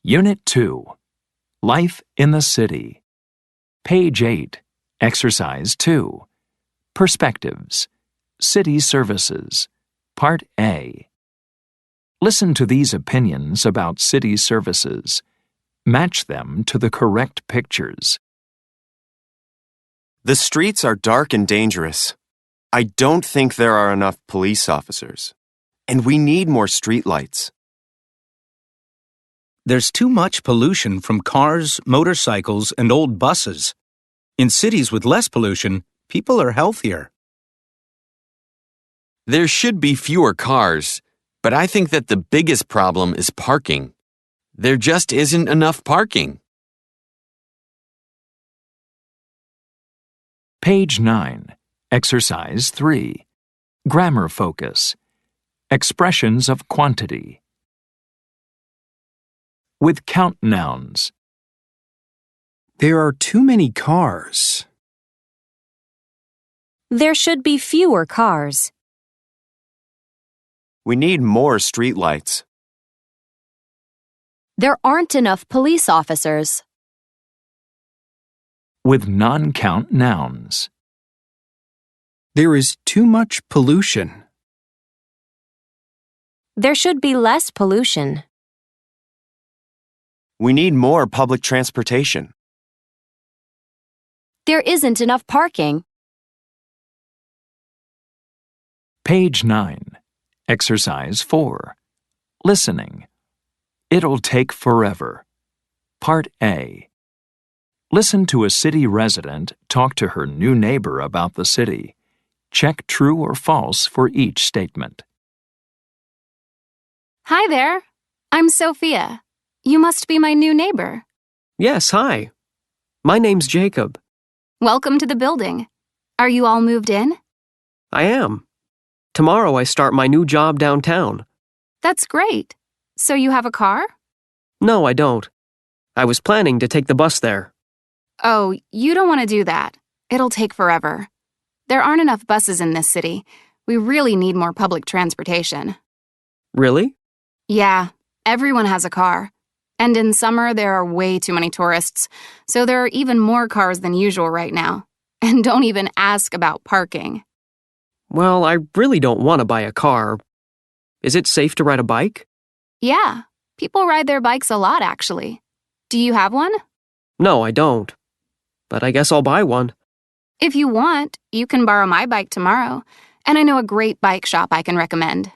Unit 2, Life in the City. Page 8, Exercise 2, Perspectives, City Services, Part A. Listen to these opinions about city services. Match them to the correct pictures. The streets are dark and dangerous. I don't think there are enough police officers. And we need more streetlights. There's too much pollution from cars, motorcycles, and old buses. In cities with less pollution, people are healthier. There should be fewer cars, but I think that the biggest problem is parking. There just isn't enough parking. Page 9, Exercise 3, Grammar Focus, Expressions of Quantity. With count nouns. There are too many cars. There should be fewer cars. We need more streetlights. There aren't enough police officers. With non-count nouns. There is too much pollution. There should be less pollution. We need more public transportation. There isn't enough parking. Page 9, Exercise 4, Listening. It'll take forever. Part A. Listen to a city resident talk to her new neighbor about the city. Check true or false for each statement. Hi there. I'm Sophia. You must be my new neighbor. Yes, hi. My name's Jacob. Welcome to the building. Are you all moved in? I am. Tomorrow I start my new job downtown. That's great. So you have a car? No, I don't. I was planning to take the bus there. Oh, you don't want to do that. It'll take forever. There aren't enough buses in this city. We really need more public transportation. Really? Yeah, everyone has a car. And in summer, there are way too many tourists, so there are even more cars than usual right now. And don't even ask about parking. Well, I really don't want to buy a car. Is it safe to ride a bike? Yeah, people ride their bikes a lot, actually. Do you have one? No, I don't. But I guess I'll buy one. If you want, you can borrow my bike tomorrow, and I know a great bike shop I can recommend.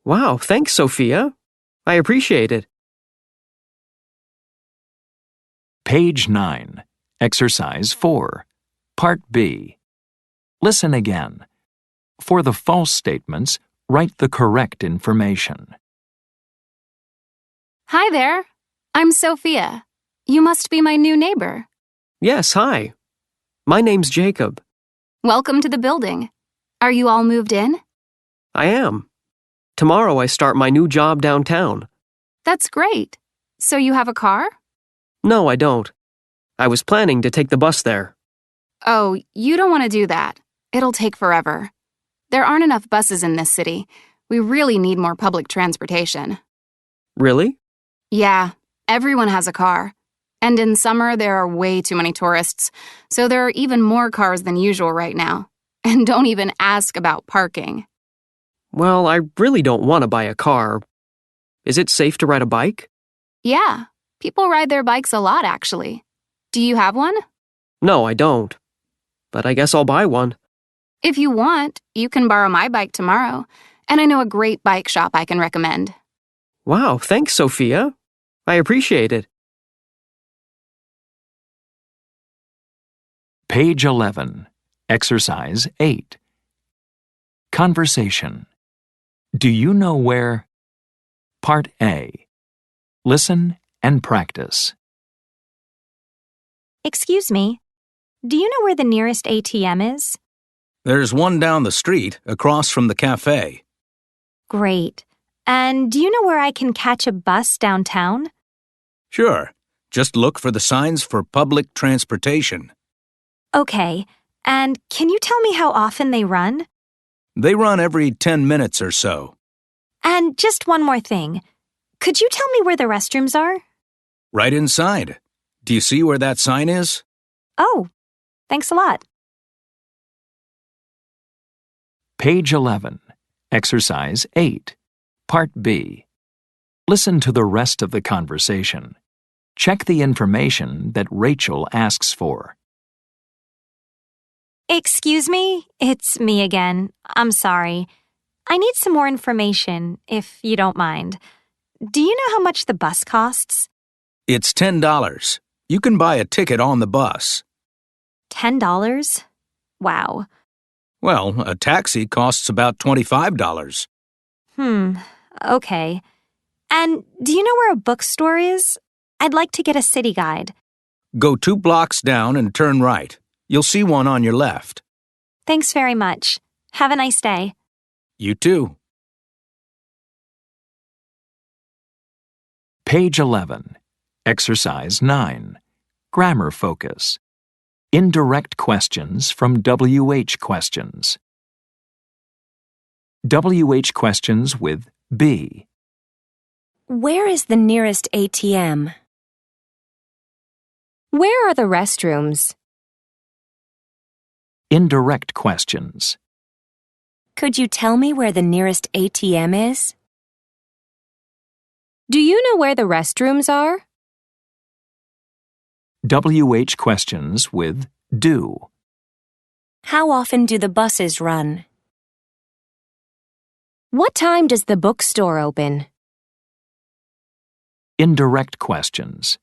Wow, thanks, Sophia. I appreciate it. Page 9, Exercise 4, Part B. Listen again. For the false statements, write the correct information. Hi there. I'm Sophia. You must be my new neighbor. Yes, hi. My name's Jacob. Welcome to the building. Are you all moved in? I am. Tomorrow I start my new job downtown. That's great. So you have a car? No, I don't. I was planning to take the bus there. Oh, you don't want to do that. It'll take forever. There aren't enough buses in this city. We really need more public transportation. Really? Yeah, everyone has a car. And in summer, there are way too many tourists, so there are even more cars than usual right now. And don't even ask about parking. Well, I really don't want to buy a car. Is it safe to ride a bike? Yeah, people ride their bikes a lot, actually. Do you have one? No, I don't. But I guess I'll buy one. If you want, you can borrow my bike tomorrow, and I know a great bike shop I can recommend. Wow, thanks, Sophia. I appreciate it. Page 11, Exercise 8. Conversation. Do you know where? Part A. Listen and practice. Excuse me, do you know where the nearest ATM is? There's one down the street, across from the cafe. Great. And do you know where I can catch a bus downtown? Sure. Just look for the signs for public transportation. Okay. And can you tell me how often they run? They run every 10 minutes or so. And just one more thing. Could you tell me where the restrooms are? Right inside. Do you see where that sign is? Oh, thanks a lot. Page 11. Exercise 8. Part B. Listen to the rest of the conversation. Check the information that Rachel asks for. Excuse me, it's me again. I'm sorry. I need some more information, if you don't mind. Do you know how much the bus costs? It's $10. You can buy a ticket on the bus. $10? Wow. Well, a taxi costs about $25. Okay. And do you know where a bookstore is? I'd like to get a city guide. Go 2 blocks down and turn right. You'll see one on your left. Thanks very much. Have a nice day. You too. Page 11. Exercise 9. Grammar focus. Indirect questions from WH questions. WH questions with B. Where is the nearest ATM? Where are the restrooms? Indirect questions. Could you tell me where the nearest ATM is? Do you know where the restrooms are? WH questions with do. How often do the buses run? What time does the bookstore open? Indirect questions.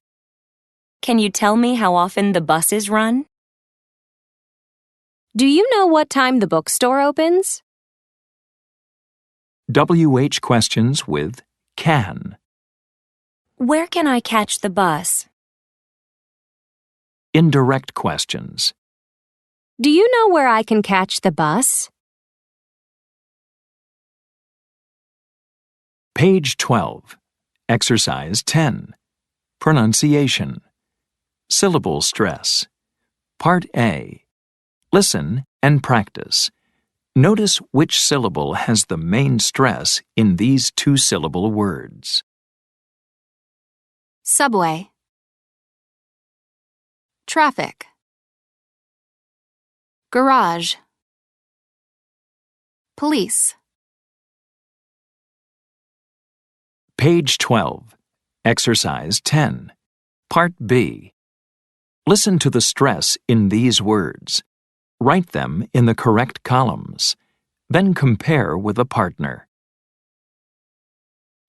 Can you tell me how often the buses run? Do you know what time the bookstore opens? WH questions with can. Where can I catch the bus? Indirect questions. Do you know where I can catch the bus? Page 12. Exercise 10. Pronunciation. Syllable stress. Part A. Listen and practice. Notice which syllable has the main stress in these 2-syllable words. Subway. Traffic. Garage. Police. Page 12. Exercise 10. Part B. Listen to the stress in these words. Write them in the correct columns. Then compare with a partner.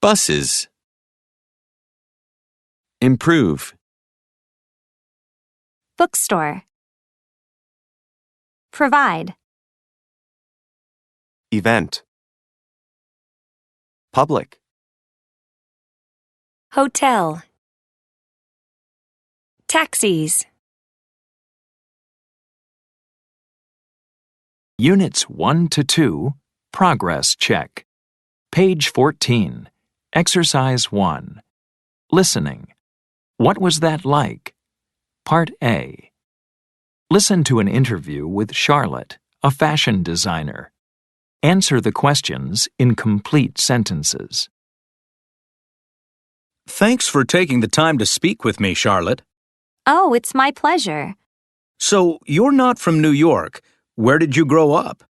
Buses. Improve. Bookstore. Provide. Event. Public. Hotel. Taxis. Units 1 to 2, progress check. Page 14. Exercise 1. Listening. What was that like? Part A. Listen to an interview with Charlotte, a fashion designer. Answer the questions in complete sentences. Thanks for taking the time to speak with me, Charlotte. Oh, it's my pleasure. So, you're not from New York. Where did you grow up?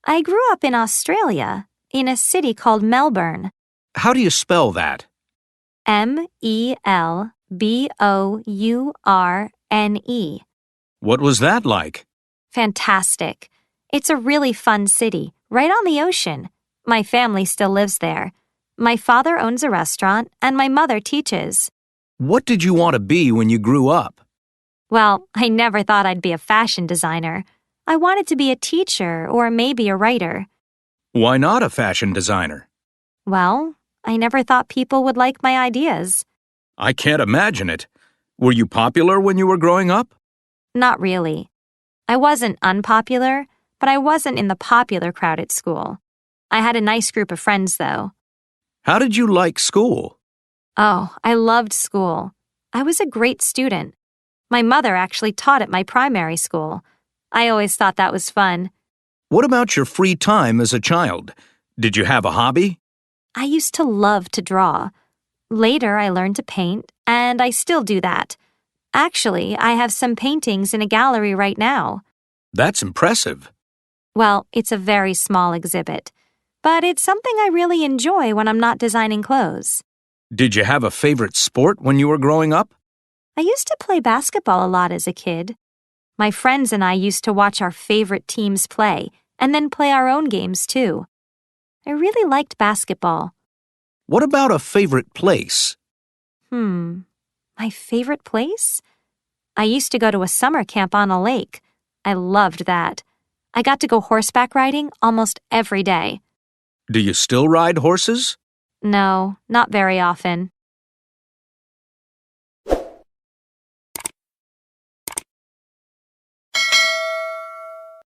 I grew up in Australia, in a city called Melbourne. How do you spell that? Melbourne. What was that like? Fantastic. It's a really fun city, right on the ocean. My family still lives there. My father owns a restaurant, and my mother teaches. What did you want to be when you grew up? Well, I never thought I'd be a fashion designer. I wanted to be a teacher or maybe a writer. Why not a fashion designer? Well, I never thought people would like my ideas. I can't imagine it. Were you popular when you were growing up? Not really. I wasn't unpopular, but I wasn't in the popular crowd at school. I had a nice group of friends, though. How did you like school? Oh, I loved school. I was a great student. My mother actually taught at my primary school. I always thought that was fun. What about your free time as a child? Did you have a hobby? I used to love to draw. Later, I learned to paint, and I still do that. Actually, I have some paintings in a gallery right now. That's impressive. Well, it's a very small exhibit, but it's something I really enjoy when I'm not designing clothes. Did you have a favorite sport when you were growing up? I used to play basketball a lot as a kid. My friends and I used to watch our favorite teams play and then play our own games too. I really liked basketball. What about a favorite place? My favorite place? I used to go to a summer camp on a lake. I loved that. I got to go horseback riding almost every day. Do you still ride horses? No, not very often.